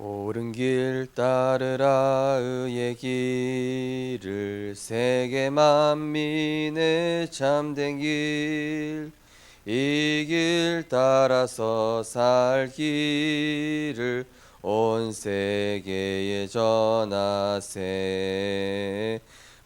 옳은 길 따르라 의의 길을 세계 만민의 참된 길 이 길 따라서 살 길을 온 세계에 전하세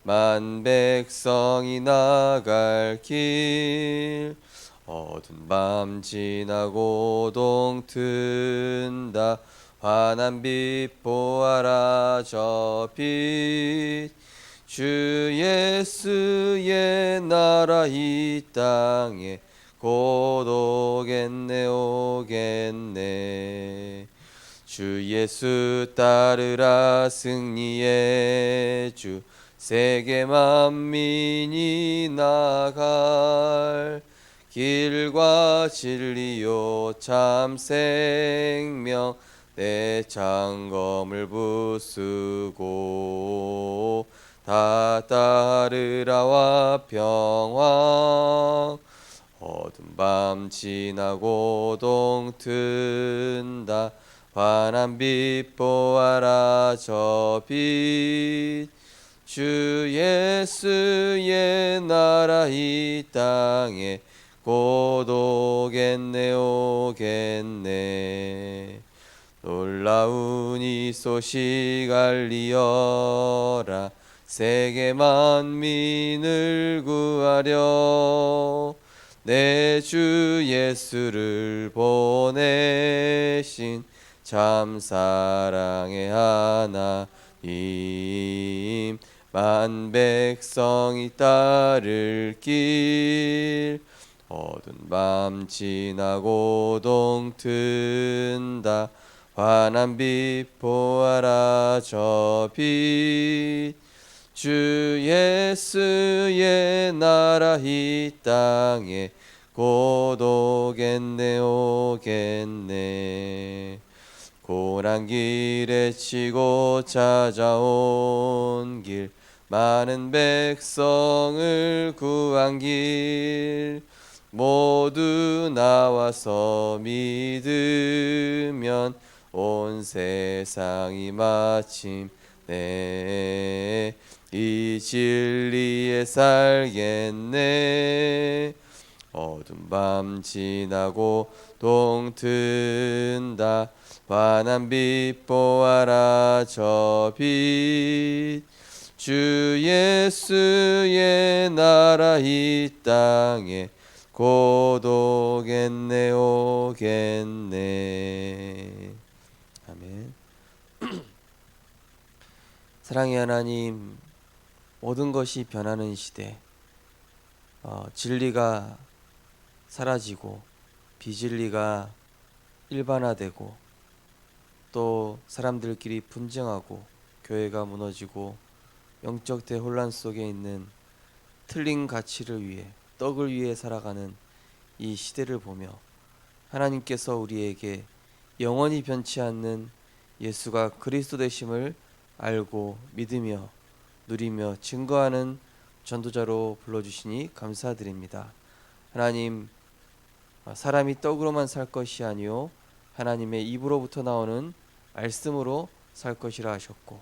만 백성이 나갈 길 어두운 밤 지나고 동튼다 환한 빛 보아라 저 빛 주 예수의 나라 이 땅에 곧 오겠네 오겠네 주 예수 따르라 승리의 주 세계 만민이 나갈 길과 진리요 참 생명 내 장검을 부수고 다 따르라와 평화 어두운 밤 지나고 동튼다 환한 빛 보아라 저 빛 주 예수의 나라 이 땅에 곧 오겠네 오겠네 놀라운 이 소식 알리어라 세계 만민을 구하려 내 주 예수를 보내신 참 사랑의 하나님 만 백성이 따를 길 어두운 밤 지나고 동튼다 환한 빛 보아라 저 빛 주 예수의 나라 이 땅에 곧 오겠네 오겠네 고난 길에 치고 찾아온 길 많은 백성을 구한 길 모두 나와서 믿으면 온 세상이 마침내 이 진리에 살겠네 어두운 밤 지나고 동튼다 환한 빛 보아라 저 빛 주 예수의 나라 이 땅에 곧 오겠네 오겠네 아멘. 사랑의 하나님 모든 것이 변하는 시대 진리가 사라지고 비진리가 일반화되고 또 사람들끼리 분쟁하고 교회가 무너지고 영적 대혼란 속에 있는 틀린 가치를 위해 떡을 위해 살아가는 이 시대를 보며 하나님께서 우리에게 영원히 변치 않는 예수가 그리스도 되심을 알고 믿으며 누리며 증거하는 전도자로 불러주시니 감사드립니다. 하나님 사람이 떡으로만 살 것이 아니요 하나님의 입으로부터 나오는 말씀으로 살 것이라 하셨고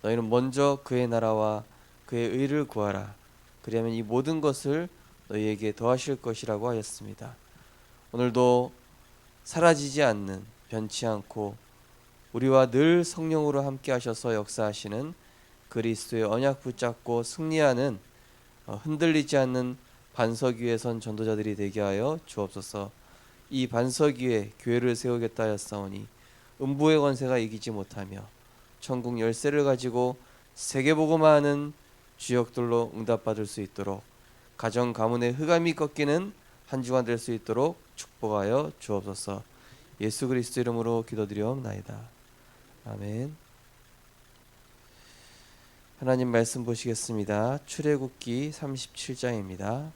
너희는 먼저 그의 나라와 그의 의를 구하라 그리하면 이 모든 것을 너희에게 더하실 것이라고 하였습니다. 오늘도 사라지지 않는 변치 않고 우리와 늘 성령으로 함께 하셔서 역사하시는 그리스도의 언약 붙잡고 승리하는 흔들리지 않는 반석 위에 선 전도자들이 되게 하여 주옵소서. 이 반석 위에 교회를 세우겠다 하였사오니 음부의 권세가 이기지 못하며 천국 열쇠를 가지고 세계복음화하는 주역들로 응답받을 수 있도록 가정 가문의 흑암이 꺾이는 한 주간 될 수 있도록 축복하여 주옵소서. 예수 그리스도 이름으로 기도드리옵나이다. 아멘. 하나님 말씀 보시겠습니다. 출애굽기 37장입니다.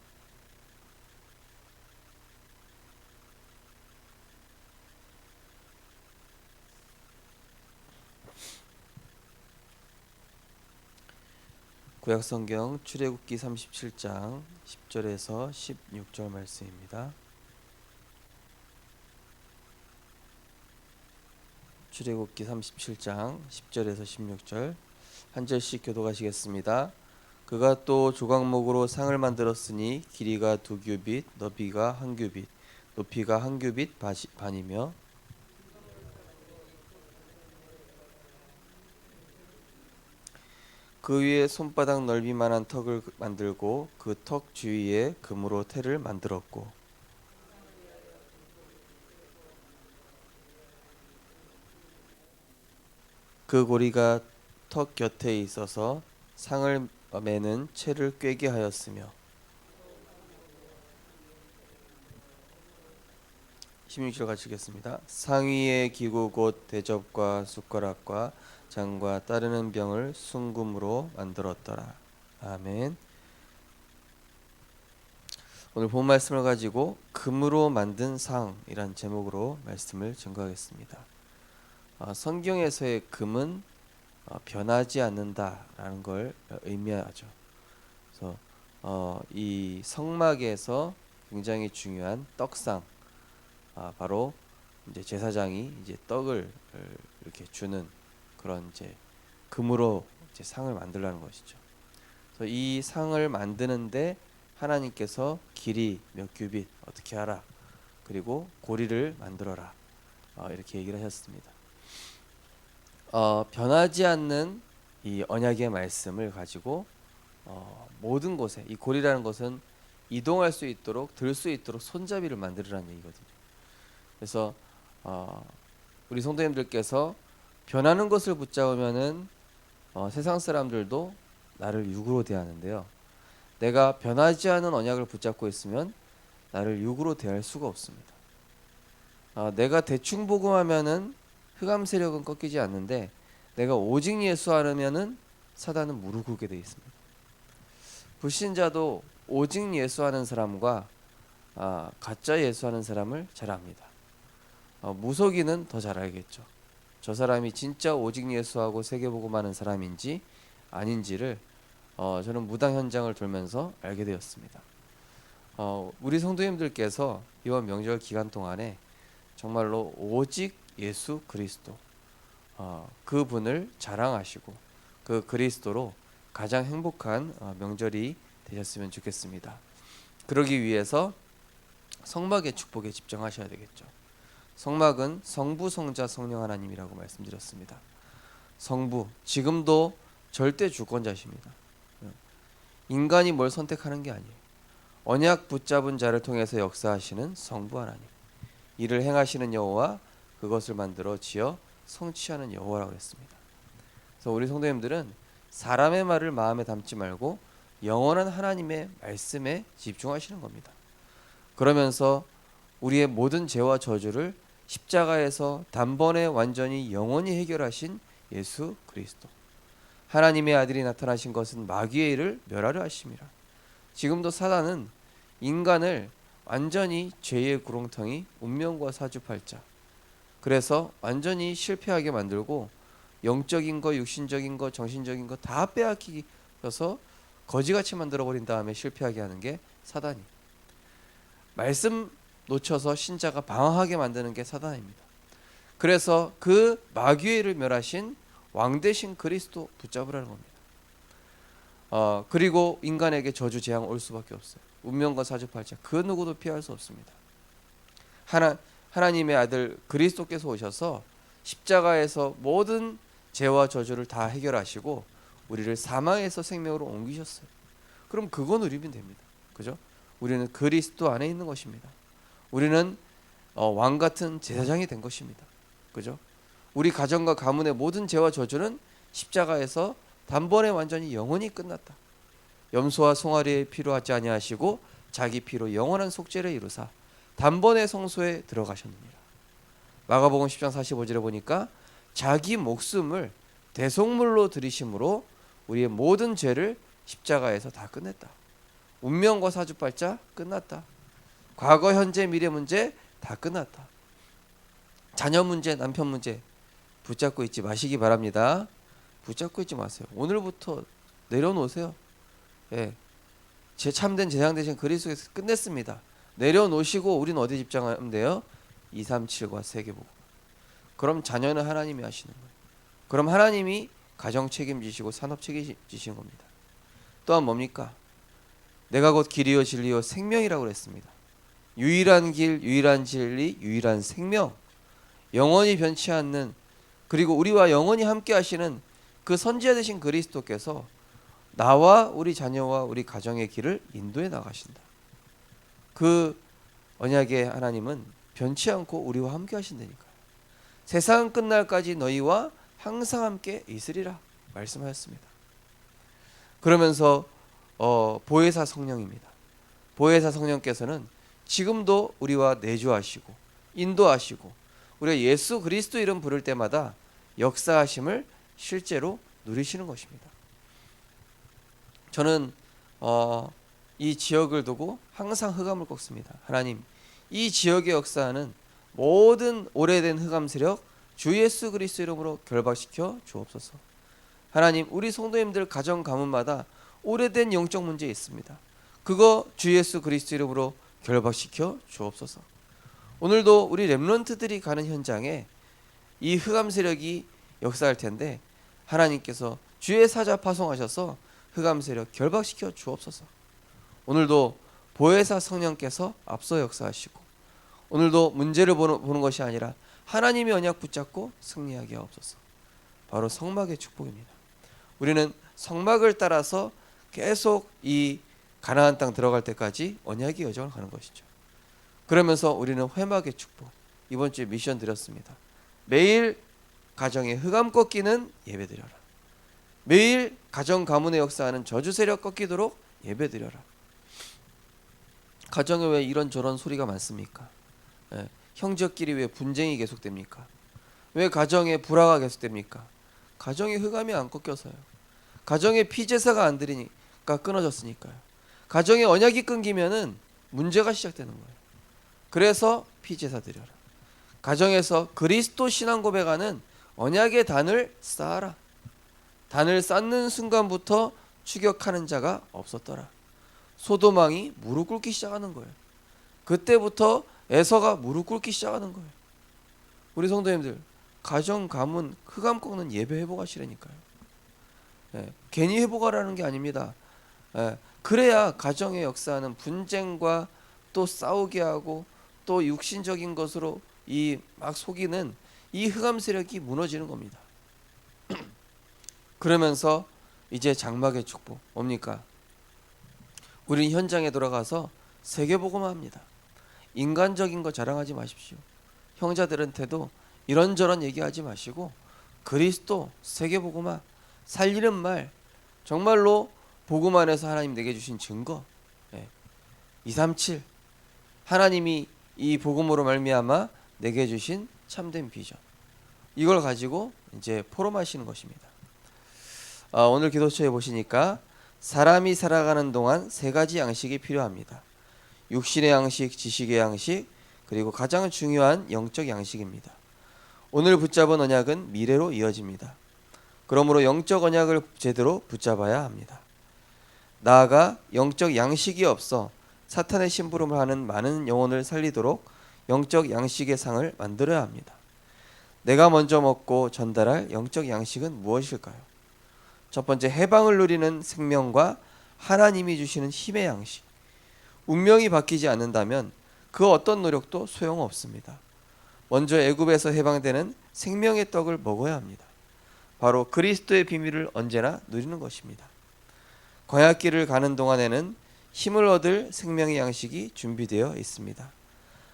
구약성경 출애굽기 37장 10절에서 16절 말씀입니다. 출애굽기 37장 10절에서 16절 한 절씩 교독하시겠습니다. 그가 또 조각목으로 상을 만들었으니 길이가 2규빗, 너비가 1규빗, 높이가 1규빗 반이며 그 위에 손바닥 넓이만한 턱을 만들고 그 턱 주위에 금으로 태를 만들었고 그 고리가 턱 곁에 있어서 상을 매는 채를 꿰게 하였으며 16절 같이 읽겠습니다. 상위의 기구 곧 대접과 숟가락과 장과 따르는 병을 순금으로 만들었더라. 아멘. 오늘 본 말씀을 가지고 금으로 만든 상이란 제목으로 말씀을 증거하겠습니다. 성경에서의 금은 변하지 않는다라는 걸 의미하죠. 그래서 이 성막에서 굉장히 중요한 떡상, 바로 이제 제사장이 이제 떡을 이렇게 주는 그런 이제 금으로 이제 상을 만들라는 것이죠. 그래서 이 상을 만드는데 하나님께서 길이 몇 규빗 어떻게 하라, 그리고 고리를 만들어라, 이렇게 얘기를 하셨습니다. 변하지 않는 이 언약의 말씀을 가지고 모든 곳에 이 고리라는 것은 이동할 수 있도록 들 수 있도록 손잡이를 만들으라는 얘기거든요. 그래서 우리 성도님들께서 변하는 것을 붙잡으면은 세상 사람들도 나를 육으로 대하는데요. 내가 변하지 않은 언약을 붙잡고 있으면 나를 육으로 대할 수가 없습니다. 내가 대충 복음하면은 흑암 세력은 꺾이지 않는데 내가 오직 예수 하면은 사단은 무릎 꿇게 되어 있습니다. 불신자도 오직 예수하는 사람과 가짜 예수하는 사람을 잘 압니다. 무속인은 더 잘 알겠죠. 저 사람이 진짜 오직 예수하고 세계복음하는 사람인지 아닌지를 저는 무당 현장을 돌면서 알게 되었습니다. 우리 성도님들께서 이번 명절 기간 동안에 정말로 오직 예수 그리스도, 그분을 자랑하시고 그 그리스도로 가장 행복한 명절이 되셨으면 좋겠습니다. 그러기 위해서 성막의 축복에 집중하셔야 되겠죠. 성막은 성부, 성자, 성령 하나님이라고 말씀드렸습니다. 성부, 지금도 절대 주권자십니다. 인간이 뭘 선택하는 게 아니에요. 언약 붙잡은 자를 통해서 역사하시는 성부 하나님, 이를 행하시는 여호와, 그것을 만들어 지어 성취하는 여호와라고 했습니다. 그래서 우리 성도님들은 사람의 말을 마음에 담지 말고 영원한 하나님의 말씀에 집중하시는 겁니다. 그러면서 우리의 모든 죄와 저주를 십자가에서 단번에 완전히 영원히 해결하신 예수 그리스도, 하나님의 아들이 나타나신 것은 마귀의 일을 멸하려 하심이라. 지금도 사단은 인간을 완전히 죄의 구렁텅이, 운명과 사주팔자, 그래서 완전히 실패하게 만들고 영적인 거, 육신적인 거, 정신적인 거 다 빼앗기셔서 거지같이 만들어버린 다음에 실패하게 하는 게 사단이. 말씀 놓쳐서 신자가 방황하게 만드는 게 사단입니다. 그래서 그 마귀의 일을 멸하신 왕 대신 그리스도 붙잡으라는 겁니다. 그리고 인간에게 저주 재앙 올 수밖에 없어요. 운명과 사주팔자 그 누구도 피할 수 없습니다. 하나님의 아들 그리스도께서 오셔서 십자가에서 모든 죄와 저주를 다 해결하시고 우리를 사망에서 생명으로 옮기셨어요. 그럼 그거 누리면 됩니다. 그죠? 우리는 그리스도 안에 있는 것입니다. 우리는 왕 같은 제사장이 된 것입니다. 그죠? 우리 가정과 가문의 모든 죄와 저주는 십자가에서 단번에 완전히 영원히 끝났다. 염소와 송아리의 피로 하지 아니하시고 자기 피로 영원한 속죄를 이루사 단번에 성소에 들어가셨느니라. 마가복음 10장 45절에 보니까 자기 목숨을 대속물로 드리심으로 우리의 모든 죄를 십자가에서 다 끝냈다. 운명과 사주팔자 끝났다. 과거, 현재, 미래 문제 다 끝났다. 자녀 문제, 남편 문제 붙잡고 있지 마시기 바랍니다. 붙잡고 있지 마세요. 오늘부터 내려놓으세요. 예, 제 참된 재상 대신 그리스도에서 끝냈습니다. 내려놓으시고 우리는 어디 집중하면 돼요? 237과 세계복음. 그럼 자녀는 하나님이 하시는 거예요. 그럼 하나님이 가정 책임지시고 산업 책임지시는 겁니다. 또한 뭡니까? 내가 곧 길이요 진리요 생명이라고 그랬습니다. 유일한 길, 유일한 진리, 유일한 생명, 영원히 변치 않는, 그리고 우리와 영원히 함께 하시는 그 선지자 되신 그리스도께서 나와 우리 자녀와 우리 가정의 길을 인도해 나가신다. 그 언약의 하나님은 변치 않고 우리와 함께 하신다니까요. 세상 끝날까지 너희와 항상 함께 있으리라 말씀하셨습니다. 그러면서 보혜사 성령입니다. 보혜사 성령께서는 지금도 우리와 내주하시고 인도하시고 우리가 예수 그리스도 이름 부를 때마다 역사하심을 실제로 누리시는 것입니다. 저는 이 지역을 두고 항상 흑암을 꺾습니다. 하나님, 이 지역의 역사는 모든 오래된 흑암 세력 주 예수 그리스도 이름으로 결박시켜 주옵소서. 하나님, 우리 성도님들 가정 가문마다 오래된 영적 문제 있습니다. 그거 주 예수 그리스도 이름으로 결박시켜 주옵소서. 오늘도 우리 렘넌트들이 가는 현장에 이 흑암 세력이 역사할 텐데 하나님께서 주의 사자 파송하셔서 흑암 세력 결박시켜 주옵소서. 오늘도 보혜사 성령께서 앞서 역사하시고 오늘도 문제를 보는 것이 아니라 하나님의 언약 붙잡고 승리하게 하옵소서. 바로 성막의 축복입니다. 우리는 성막을 따라서 계속 이 가나안 땅 들어갈 때까지 언약의 여정을 가는 것이죠. 그러면서 우리는 회막의 축복, 이번 주에 미션 드렸습니다. 매일 가정에 흑암 꺾이는 예배드려라. 매일 가정 가문의 역사하는 저주 세력 꺾이도록 예배드려라. 가정에 왜 이런저런 소리가 많습니까? 형제끼리 왜 분쟁이 계속됩니까? 왜 가정에 불화가 계속됩니까? 가정에 흑암이 안 꺾여서요. 가정에 피제사가 안 드리니까 끊어졌으니까요. 가정에 언약이 끊기면은 문제가 시작되는 거예요. 그래서 피제사 드려라. 가정에서 그리스도 신앙 고백하는 언약의 단을 쌓아라. 단을 쌓는 순간부터 추격하는 자가 없었더라. 소돔왕이 무릎 꿇기 시작하는 거예요. 그때부터 에서가 무릎 꿇기 시작하는 거예요. 우리 성도님들, 가정 가문 흑암 꺾는 예배 회복하시라니까요. 괜히 회복하라는 게 아닙니다. 그래야 가정의 역사하는 분쟁과 또 싸우게 하고 또 육신적인 것으로 이 막 속이는 이 흑암 세력이 무너지는 겁니다. 그러면서 이제 장막의 축복 뭡니까? 우리는 현장에 돌아가서 세계복음화 합니다. 인간적인 거 자랑하지 마십시오. 형제들한테도 이런저런 얘기하지 마시고 그리스도 세계복음화 살리는 말, 정말로 복음 안에서 하나님 내게 주신 증거 237 하나님이 이 복음으로 말미암아 내게 주신 참된 비전, 이걸 가지고 이제 포럼하시는 것입니다. 오늘 기도처에 보시니까 사람이 살아가는 동안 세 가지 양식이 필요합니다. 육신의 양식, 지식의 양식, 그리고 가장 중요한 영적 양식입니다. 오늘 붙잡은 언약은 미래로 이어집니다. 그러므로 영적 언약을 제대로 붙잡아야 합니다. 나아가 영적 양식이 없어 사탄의 심부름을 하는 많은 영혼을 살리도록 영적 양식의 상을 만들어야 합니다. 내가 먼저 먹고 전달할 영적 양식은 무엇일까요? 첫 번째, 해방을 누리는 생명과 하나님이 주시는 힘의 양식. 운명이 바뀌지 않는다면 그 어떤 노력도 소용없습니다. 먼저 애굽에서 해방되는 생명의 떡을 먹어야 합니다. 바로 그리스도의 비밀을 언제나 누리는 것입니다. 광야길을 가는 동안에는 힘을 얻을 생명의 양식이 준비되어 있습니다.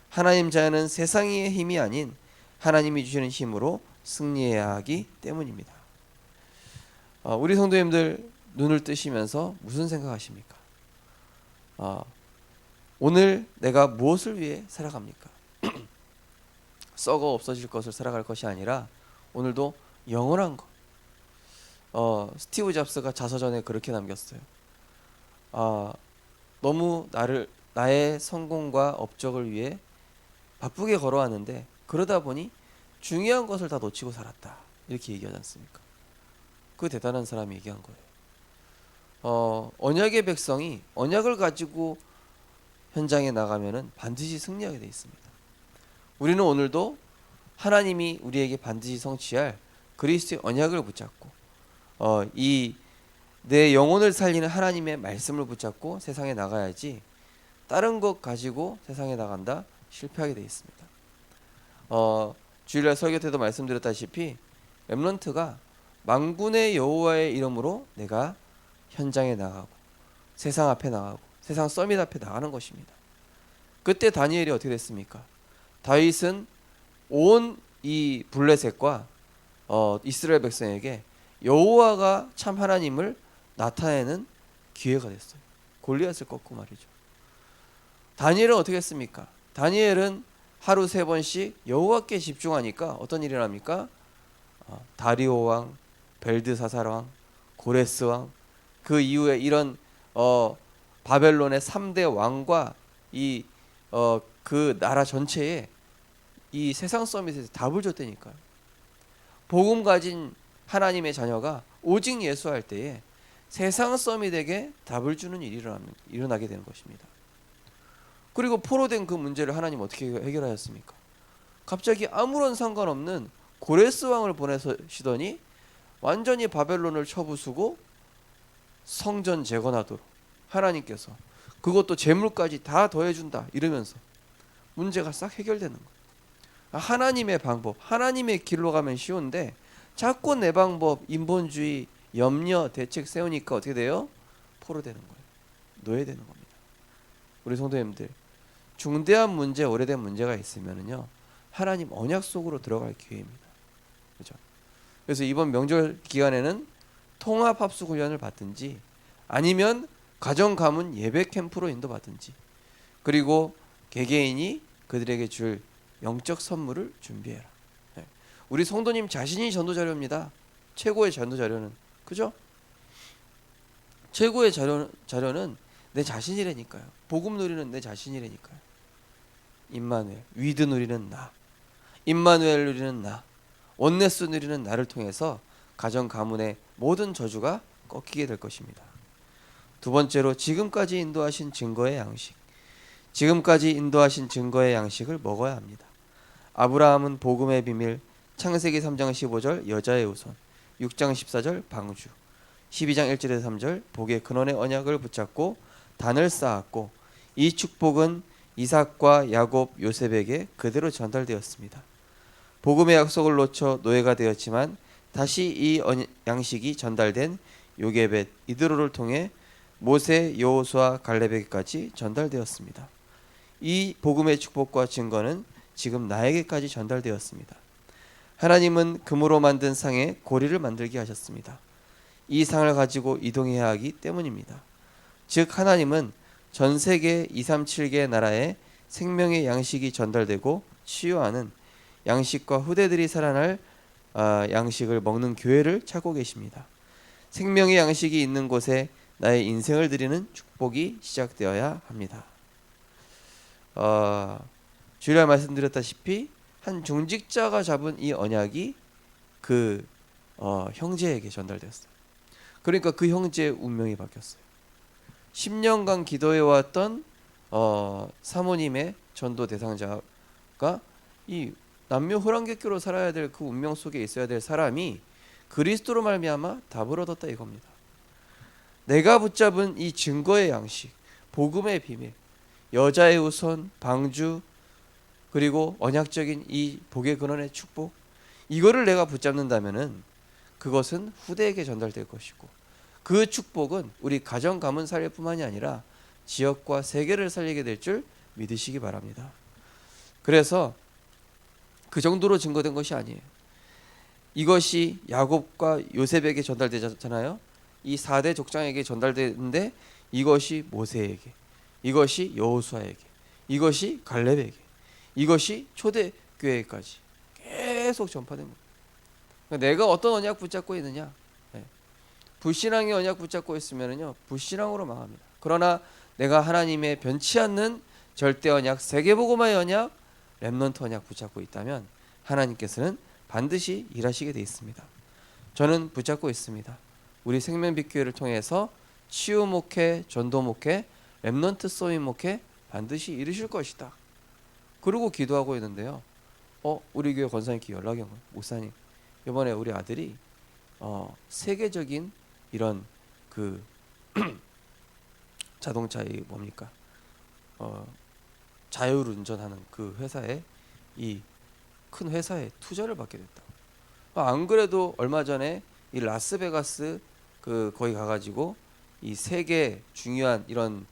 하나님 자녀는 세상의 힘이 아닌 하나님이 주시는 힘으로 승리해야 하기 때문입니다. 우리 성도님들 눈을 뜨시면서 무슨 생각하십니까? 오늘 내가 무엇을 위해 살아갑니까? 썩어 없어질 것을 살아갈 것이 아니라 오늘도 영원한 것. 스티브 잡스가 자서전에 그렇게 남겼어요. 너무 나의 성공과 업적을 위해 바쁘게 걸어왔는데 그러다 보니 중요한 것을 다 놓치고 살았다, 이렇게 얘기하지 않습니까? 그 대단한 사람이 얘기한 거예요. 언약의 백성이 언약을 가지고 현장에 나가면은 반드시 승리하게 돼 있습니다. 우리는 오늘도 하나님이 우리에게 반드시 성취할 그리스도의 언약을 붙잡고 이 내 영혼을 살리는 하나님의 말씀을 붙잡고 세상에 나가야지, 다른 것 가지고 세상에 나간다 실패하게 되어 있습니다. 주일날 설교 때도 말씀드렸다시피 렘넌트가 만군의 여호와의 이름으로 내가 현장에 나가고 세상 앞에 나가고 세상 서밋 앞에 나가는 것입니다. 그때 다니엘이 어떻게 됐습니까? 다윗은 온 이 블레셋과 이스라엘 백성에게 여호와가 참 하나님을 나타내는 기회가 됐어요. 골리앗을 꺾고 말이죠. 다니엘은 어떻게 했습니까? 다니엘은 하루 3번씩 여호와께 집중하니까 어떤 일이 일어납니까? 다리오 왕, 벨드사살 왕, 고레스 왕, 그 이후에 이런 바벨론의 3대 왕과 그 나라 전체에 이 세상 서밋에서 답을 줬다니까요. 복음 가진 하나님의 자녀가 오직 예수할 때에 세상 서밋에게 답을 주는 일이 일어나게 되는 것입니다. 그리고 포로된 그 문제를 하나님 어떻게 해결하셨습니까? 갑자기 아무런 상관없는 고레스 왕을 보내시더니 완전히 바벨론을 쳐부수고 성전 재건하도록 하나님께서, 그것도 재물까지 다 더해준다 이러면서 문제가 싹 해결되는 거예요. 하나님의 방법, 하나님의 길로 가면 쉬운데 자꾸 내 방법, 인본주의, 염려, 대책 세우니까 어떻게 돼요? 포로되는 거예요. 노예되는 겁니다. 우리 성도님들, 중대한 문제, 오래된 문제가 있으면은요, 하나님 언약 속으로 들어갈 기회입니다. 그렇죠? 그래서 이번 명절 기간에는 통합 합숙 훈련을 받든지, 아니면 가정 가문 예배 캠프로 인도받든지, 그리고 개개인이 그들에게 줄 영적 선물을 준비해라. 우리 성도님 자신이 전도 자료입니다. 최고의 전도 자료는, 그죠? 최고의 자료는 내 자신이라니까요. 복음 누리는 내 자신이라니까요. 임마누엘, 위드 누리는 나, 임마누엘 누리는 나, 온네스 누리는 나를 통해서 가정 가문의 모든 저주가 꺾이게 될 것입니다. 두 번째로, 지금까지 인도하신 증거의 양식, 지금까지 인도하신 증거의 양식을 먹어야 합니다. 아브라함은 복음의 비밀, 창세기 3장 15절 여자의 후손, 6장 14절 방주, 12장 1절에서 3절 복의 근원의 언약을 붙잡고 단을 쌓았고, 이 축복은 이삭과 야곱, 요셉에게 그대로 전달되었습니다. 복음의 약속을 놓쳐 노예가 되었지만 다시 이 양식이 전달된 요게벳, 이드로를 통해 모세, 여호수아, 갈렙에게까지 전달되었습니다. 이 복음의 축복과 증거는 지금 나에게까지 전달되었습니다. 하나님은 금으로 만든 상에 고리를 만들게 하셨습니다. 이 상을 가지고 이동해야 하기 때문입니다. 즉 하나님은 전 세계 237개의 나라에 생명의 양식이 전달되고 치유하는 양식과 후대들이 살아날 양식을 먹는 교회를 찾고 계십니다. 생명의 양식이 있는 곳에 나의 인생을 드리는 축복이 시작되어야 합니다. 주일날 말씀드렸다시피 한 중직자가 잡은 이 언약이 그 형제에게 전달되었어요. 그러니까 그 형제의 운명이 바뀌었어요. 10년간 기도해왔던 사모님의 전도 대상자가 이 남녀 호랑객교로 살아야 될 그 운명 속에 있어야 될 사람이 그리스도로 말미암아 답을 얻었다 이겁니다. 내가 붙잡은 이 증거의 양식, 복음의 비밀, 여자의 후손, 방주, 그리고 언약적인 이 복의 근원의 축복, 이거를 내가 붙잡는다면은 그것은 후대에게 전달될 것이고, 그 축복은 우리 가정 가문 살릴 뿐만이 아니라 지역과 세계를 살리게 될 줄 믿으시기 바랍니다. 그래서 그 정도로 증거된 것이 아니에요. 이것이 야곱과 요셉에게 전달되잖아요. 이 4대 족장에게 전달되는데 이것이 모세에게, 이것이 여호수아에게, 이것이 갈렙에게, 이것이 초대교회까지 계속 전파된 겁니다. 그러니까 내가 어떤 언약 붙잡고 있느냐, 불신앙의 언약 붙잡고 있으면요 불신앙으로 망합니다. 그러나 내가 하나님의 변치 않는 절대 언약, 세계복음화의 언약, 렘넌트 언약 붙잡고 있다면 하나님께서는 반드시 일하시게 되어 있습니다. 저는 붙잡고 있습니다. 우리 생명빛교회를 통해서 치유 목회, 전도 목회, 렘넌트 소임 목회 반드시 이루실 것이다. 그러고 기도하고 있는데요. 우리 교회 권사님께 연락이 온 거예요. 목사님, 이번에 우리 아들이 세계적인 이런 그 자동차의 뭡니까 자율 운전하는 그 회사에 이 큰 회사에 투자를 받게 됐다. 안 그래도 얼마 전에 이 라스베가스 거기 가가지고 이 세계 중요한 이런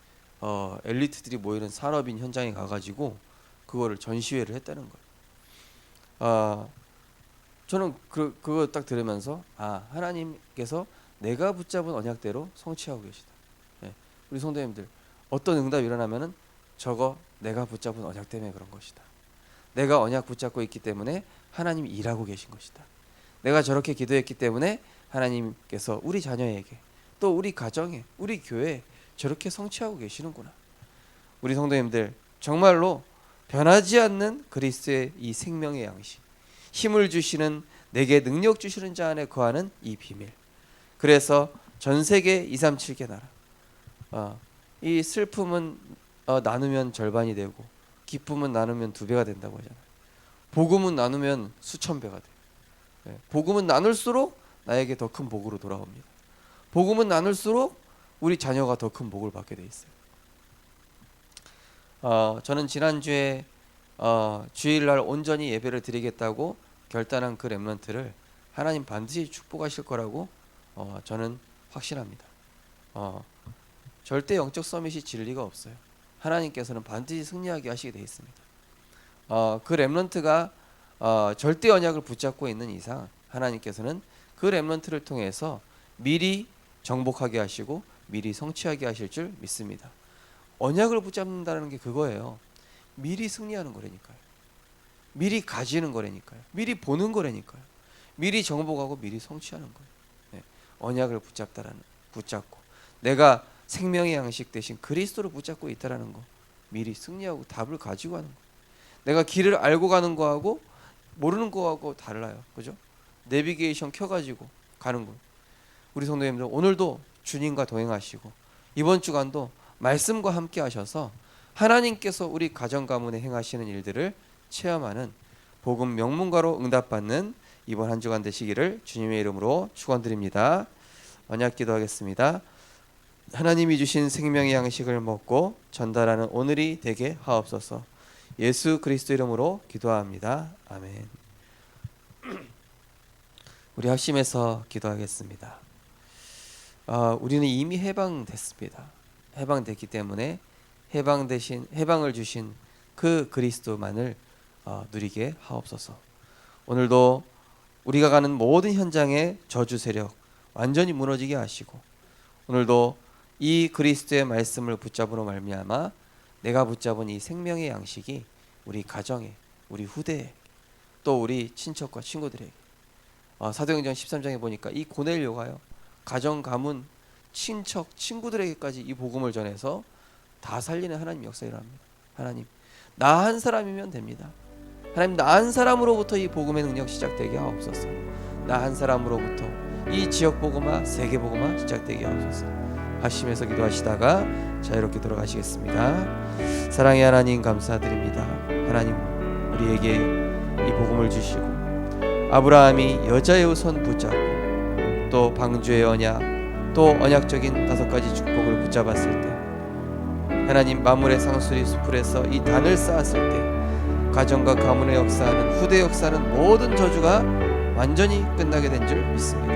엘리트들이 모이는 산업인 현장에 가가지고 그거를 전시회를 했다는 거예요. 저는 그거 딱 들으면서 하나님께서 내가 붙잡은 언약대로 성취하고 계시다. 네. 우리 성도님들 어떤 응답이 일어나면은 저거 내가 붙잡은 언약 때문에 그런 것이다. 내가 언약 붙잡고 있기 때문에 하나님이 일하고 계신 것이다. 내가 저렇게 기도했기 때문에 하나님께서 우리 자녀에게 또 우리 가정에 우리 교회에 저렇게 성취하고 계시는구나. 우리 성도님들 정말로 변하지 않는 그리스도의 이 생명의 양식, 힘을 주시는 내게 능력 주시는 자 안에 거하는 이 비밀. 그래서 전 세계 237개 나라 이 슬픔은 나누면 절반이 되고 기쁨은 나누면 2배가 된다고 하잖아요. 복음은 나누면 수천 배가 돼요. 복음은 나눌수록 나에게 더 큰 복으로 돌아옵니다. 복음은 나눌수록 우리 자녀가 더 큰 복을 받게 돼 있어요. 저는 지난주에 주일날 온전히 예배를 드리겠다고 결단한 그 렘넌트를 하나님 반드시 축복하실 거라고 저는 확신합니다. 절대 영적 서밋이 질 리가 없어요. 하나님께서는 반드시 승리하게 하시게 되어 있습니다. 그 렘넌트가 절대 언약을 붙잡고 있는 이상 하나님께서는 그 렘넌트를 통해서 미리 정복하게 하시고 미리 성취하게 하실 줄 믿습니다. 언약을 붙잡는다는 게 그거예요. 미리 승리하는 거라니까요. 미리 가지는 거라니까요. 미리 보는 거라니까요. 미리 정복하고 미리 성취하는 거예요. 네. 언약을 붙잡고 내가 생명의 양식 대신 그리스도를 붙잡고 있다라는 거, 미리 승리하고 답을 가지고 가는 거. 내가 길을 알고 가는 거하고 모르는 거하고 달라요. 그죠? 내비게이션 켜가지고 가는 거. 우리 성도님들 오늘도 주님과 동행하시고 이번 주간도 말씀과 함께 하셔서 하나님께서 우리 가정 가문에 행하시는 일들을 체험하는 복음 명문가로 응답받는 이번 한 주간 되시기를 주님의 이름으로 축원드립니다. 언약 기도하겠습니다. 하나님이 주신 생명의 양식을 먹고 전달하는 오늘이 되게 하옵소서. 예수 그리스도 이름으로 기도합니다. 아멘. 우리 합심해서 기도하겠습니다. 우리는 이미 해방됐습니다. 해방됐기 때문에 해방을 주신 그 그리스도만을 누리게 하옵소서. 오늘도 우리가 가는 모든 현장의 저주 세력 완전히 무너지게 하시고 오늘도 이 그리스도의 말씀을 붙잡으로 말미암아 내가 붙잡은 이 생명의 양식이 우리 가정에, 우리 후대에, 또 우리 친척과 친구들에게 사도행전 13장에 보니까 이 고넬료가요 가정, 가문, 친척, 친구들에게까지 이 복음을 전해서 다 살리는 하나님 역사를 합니다. 하나님, 나 한 사람이면 됩니다. 하나님, 나 한 사람으로부터 이 복음의 능력 시작되게 하옵소서. 나 한 사람으로부터 이 지역 복음화, 세계 복음화 시작되게 하옵소서. 하시면서 기도하시다가 자유롭게 돌아가시겠습니다. 사랑의 하나님 감사드립니다. 하나님, 우리에게 이 복음을 주시고 아브라함이 여자의 손 붙잡고 또 방주의 언약, 또 언약적인 5가지 축복을 붙잡았을 때 하나님 만물의 상수리 수풀에서 이 단을 쌓았을 때 가정과 가문의 역사하는 후대 역사하는 모든 저주가 완전히 끝나게 된 줄 믿습니다.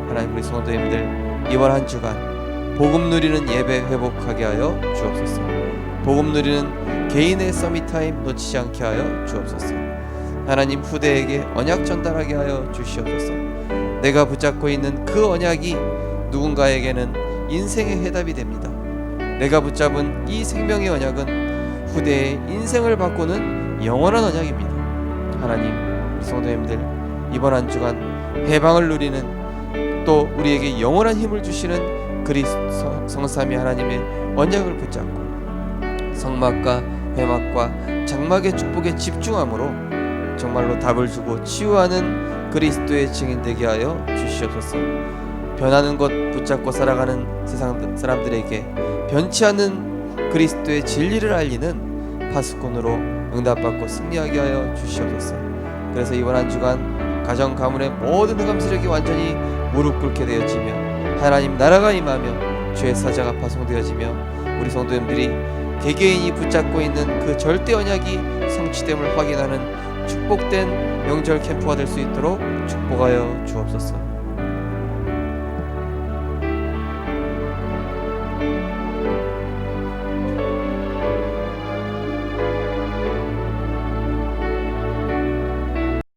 하나님, 우리 성도님들 이번 한 주간 복음 누리는 예배 회복하게 하여 주옵소서. 복음 누리는 개인의 서밋타임 놓치지 않게 하여 주옵소서. 하나님, 후대에게 언약 전달하게 하여 주시옵소서. 내가 붙잡고 있는 그 언약이 누군가에게는 인생의 해답이 됩니다. 내가 붙잡은 이 생명의 언약은 후대의 인생을 바꾸는 영원한 언약입니다. 하나님, 우리 성도님들 이번 한 주간 해방을 누리는 또 우리에게 영원한 힘을 주시는 그리스도 성삼위 하나님의 언약을 붙잡고 성막과 회막과 장막의 축복에 집중함으로 정말로 답을 주고 치유하는 그리스도의 증인 되게 하여 주시옵소서. 변하는 것 붙잡고 살아가는 세상 사람들에게 변치 않는 그리스도의 진리를 알리는 파수꾼으로 응답받고 승리하게 하여 주시옵소서. 그래서 이번 한 주간 가정 가문의 모든 흑암 세력이 완전히 무릎 꿇게 되어지며 하나님 나라가 임하며 주의 사자가 파송되어지며 우리 성도님들이 개개인이 붙잡고 있는 그 절대 언약이 성취됨을 확인하는 축복된 명절 캠프가 될 수 있도록 축복하여 주옵소서.